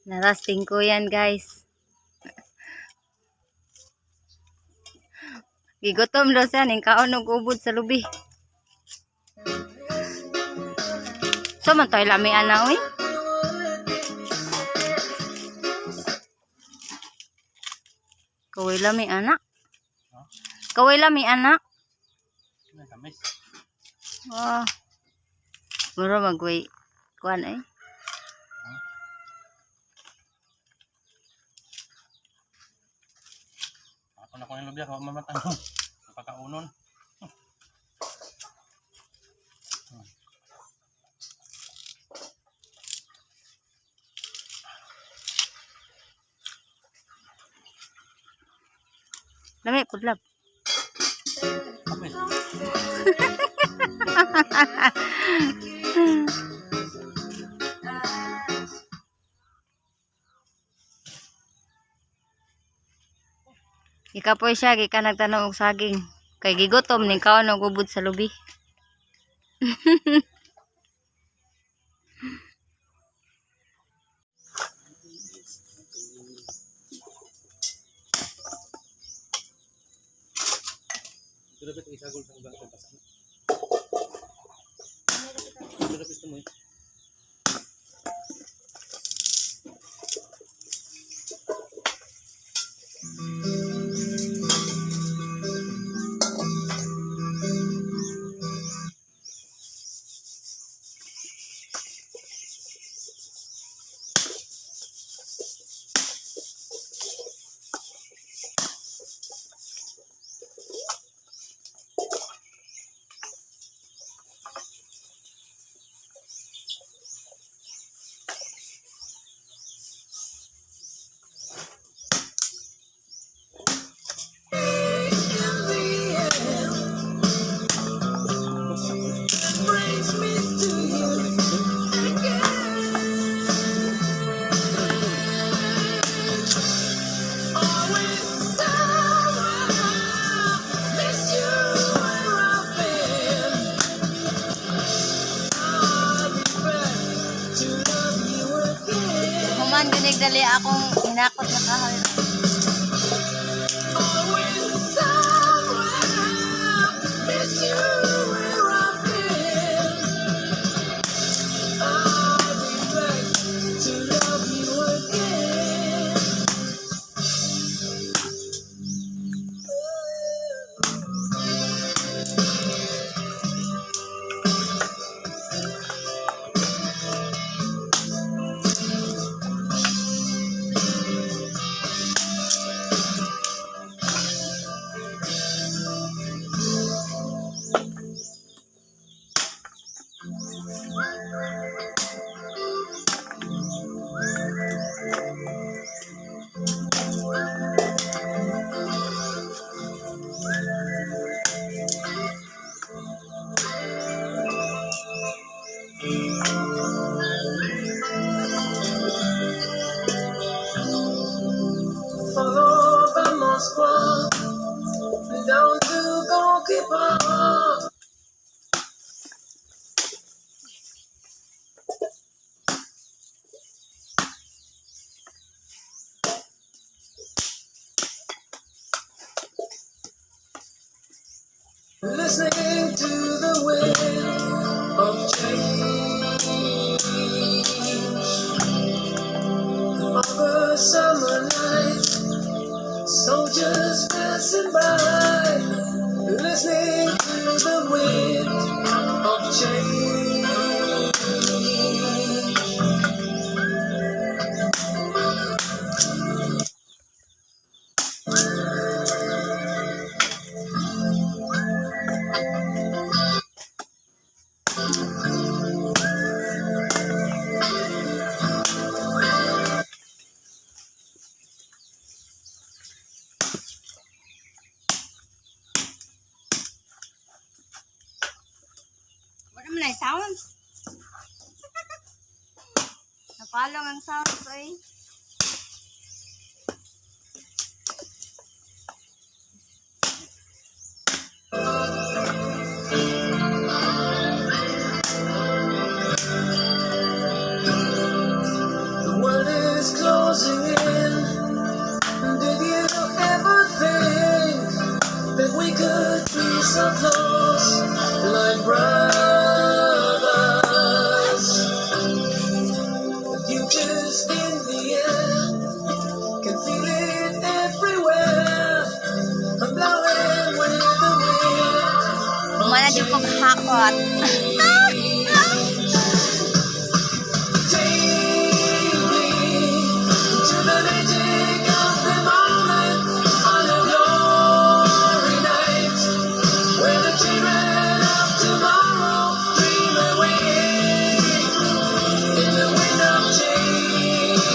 Narasting ko yan, guys. Gigutom daw siya, ning kaon og ubod sa lubi. So man tayo lami ana oy. Kaway lami anak. Kaway lami anak. Wah. Mura magway kuan eh. Ako na ko ng lubi ako mamatang. Pakaunon. Lami pudlap. Kapit. Ikapoy siya, gika nagtanong og saging. Kay gigutom ning kaon og ubod sa lubi. Ito dapat isagol sa ubang pasan. Ito dapat gusto mo eh. Human ginig dali akong hinakot na kahoy. Follow the Moskva down to Gorky Park. Listening to the wind of change of a summer night. Soldiers passing by, listening to the wind of change. Wala man ay sounds. Napalong ang sounds ay. The world is closing in. Did you ever think that we could be so close, like brothers? The future's in the air, can feel it everywhere. I'm blowing with the wind. Kumana di ko hakot. Take me to the magic of the moment on a glory night, where the children of tomorrow dream away in the wind of change.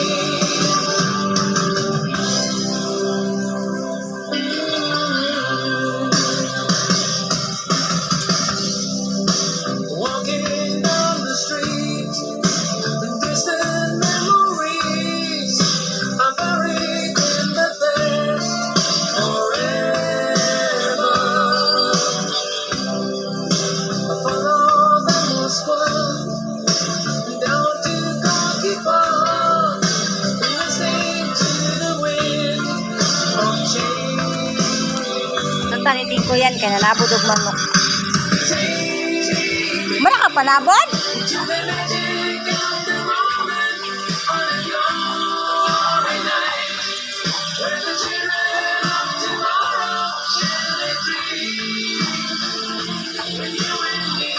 Walking down the street, distant memories are buried in the past forever. Follow the Moscow down to Gorky Park, listening to the wind of change. Sa tanitin ko yan, kaya nalabod og manok. Mara ka panabod? To the magic of the moment on a glory night, where the children of tomorrow share their dreams with you and me.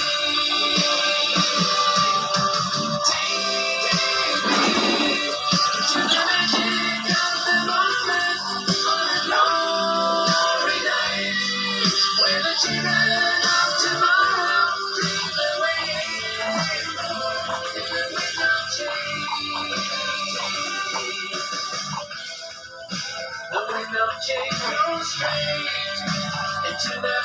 Take me to the magic of the moment on a glory night, where the children of tomorrow dream away in the wind of change. The wind of change goes straight into the